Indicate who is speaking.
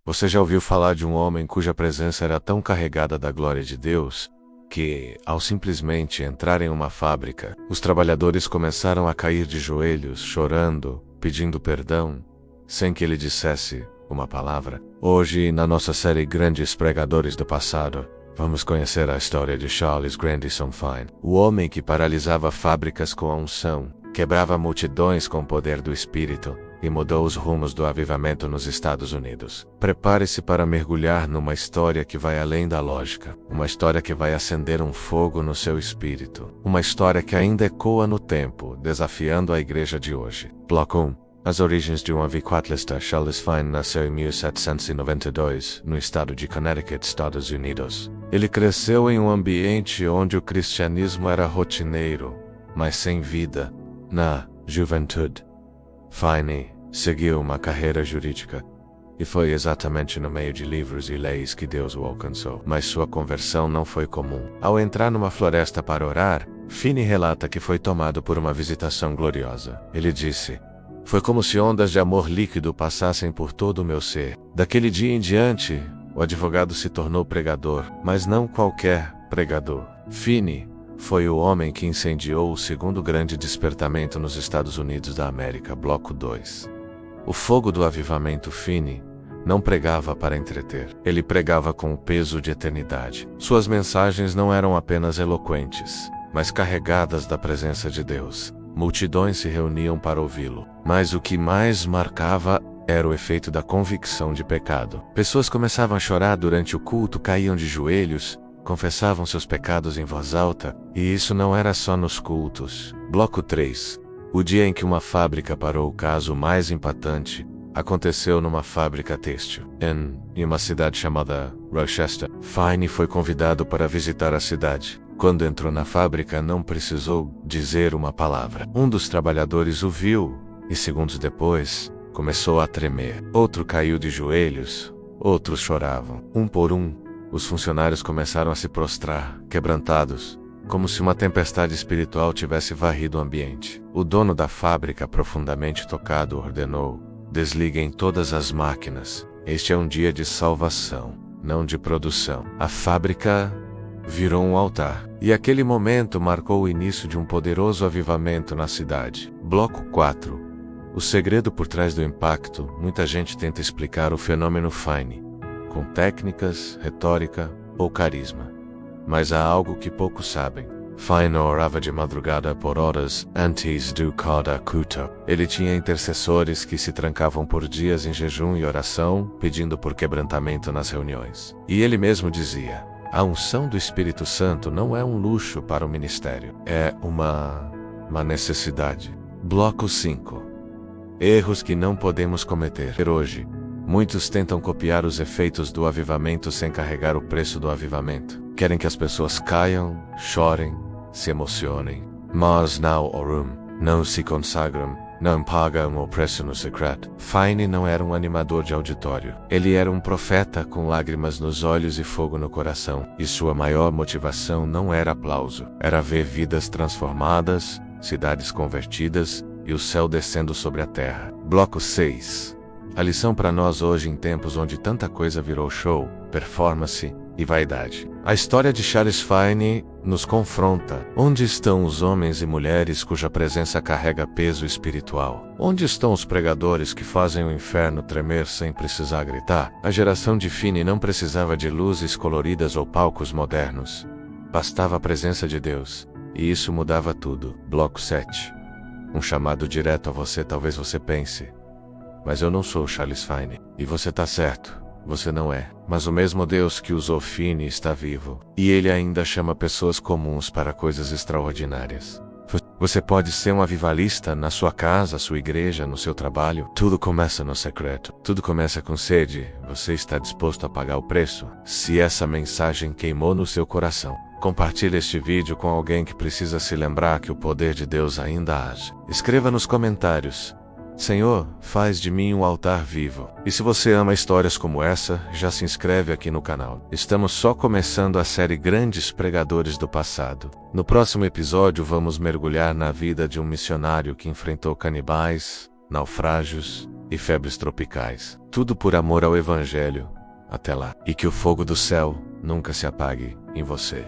Speaker 1: Você já ouviu falar de um homem cuja presença era tão carregada da glória de Deus que, ao simplesmente entrar em uma fábrica, os trabalhadores começaram a cair de joelhos, chorando, pedindo perdão, sem que ele dissesse uma palavra? Hoje, na nossa série Grandes Pregadores do Passado, vamos conhecer a história de Charles Grandison Fine, o homem que paralisava fábricas com a unção, quebrava multidões com o poder do Espírito e mudou os rumos do avivamento nos Estados Unidos. Prepare-se para mergulhar numa história que vai além da lógica, uma história que vai acender um fogo no seu espírito, uma história que ainda ecoa no tempo, desafiando a igreja de hoje. Bloco 1. As origens de um aviculturista. Charles Fine nasceu em 1792, no estado de Connecticut, Estados Unidos. Ele cresceu em um ambiente onde o cristianismo era rotineiro, mas sem vida. Na juventude, Fine seguiu uma carreira jurídica, e foi exatamente no meio de livros e leis que Deus o alcançou. Mas sua conversão não foi comum. Ao entrar numa floresta para orar, Fine relata que foi tomado por uma visitação gloriosa. Ele disse: "Foi como se ondas de amor líquido passassem por todo o meu ser. Daquele dia em diante, o advogado se tornou pregador, mas não qualquer pregador. Fine foi o homem que incendiou o segundo grande despertamento nos Estados Unidos da América." Bloco 2. O fogo do avivamento. Fine não pregava para entreter. Ele pregava com o peso de eternidade. Suas mensagens não eram apenas eloquentes, mas carregadas da presença de Deus. Multidões se reuniam para ouvi-lo. Mas o que mais marcava era o efeito da convicção de pecado. Pessoas começavam a chorar durante o culto, caíam de joelhos, confessavam seus pecados em voz alta, e isso não era só nos cultos. Bloco 3. O dia em que uma fábrica parou. O caso mais impactante aconteceu numa fábrica têxtil, em uma cidade chamada Rochester. Fine foi convidado para visitar a cidade. Quando entrou na fábrica, não precisou dizer uma palavra. Um dos trabalhadores o viu, e segundos depois, começou a tremer. Outro caiu de joelhos, outros choravam. Um por um, os funcionários começaram a se prostrar, quebrantados, como se uma tempestade espiritual tivesse varrido o ambiente. O dono da fábrica, profundamente tocado, ordenou: "Desliguem todas as máquinas. Este é um dia de salvação, não de produção." A fábrica virou um altar, e aquele momento marcou o início de um poderoso avivamento na cidade. Bloco 4. O segredo por trás do impacto. Muita gente tenta explicar o fenômeno Fine com técnicas, retórica ou carisma. Mas há algo que poucos sabem. Fine orava de madrugada por horas antes do cada culto. Ele tinha intercessores que se trancavam por dias em jejum e oração, pedindo por quebrantamento nas reuniões. E ele mesmo dizia: "A unção do Espírito Santo não é um luxo para o ministério, é uma necessidade." Bloco 5. Erros que não podemos cometer. Hoje, muitos tentam copiar os efeitos do avivamento sem carregar o preço do avivamento. Querem que as pessoas caiam, chorem, se emocionem, mas não oram, não se consagram, não pagam o preço no secreto. Fine não era um animador de auditório. Ele era um profeta com lágrimas nos olhos e fogo no coração. E sua maior motivação não era aplauso. Era ver vidas transformadas, cidades convertidas e o céu descendo sobre a terra. Bloco 6. A lição para nós hoje, em tempos onde tanta coisa virou show, performance e vaidade. A história de Charles Fine nos confronta. Onde estão os homens e mulheres cuja presença carrega peso espiritual? Onde estão os pregadores que fazem o inferno tremer sem precisar gritar? A geração de Fine não precisava de luzes coloridas ou palcos modernos. Bastava a presença de Deus, e isso mudava tudo. Bloco 7. Um chamado direto a você. Talvez você pense: "Mas eu não sou Charles Fine." E você tá certo, você não é. Mas o mesmo Deus que usou Fine está vivo, e ele ainda chama pessoas comuns para coisas extraordinárias. Você pode ser um avivalista na sua casa, sua igreja, no seu trabalho. Tudo começa no secreto. Tudo começa com sede. Você está disposto a pagar o preço? Se essa mensagem queimou no seu coração, compartilhe este vídeo com alguém que precisa se lembrar que o poder de Deus ainda age. Escreva nos comentários: "Senhor, faz de mim um altar vivo." E se você ama histórias como essa, já se inscreve aqui no canal. Estamos só começando a série Grandes Pregadores do Passado. No próximo episódio vamos mergulhar na vida de um missionário que enfrentou canibais, naufrágios e febres tropicais. Tudo por amor ao Evangelho. Até lá. E que o fogo do céu nunca se apague em você.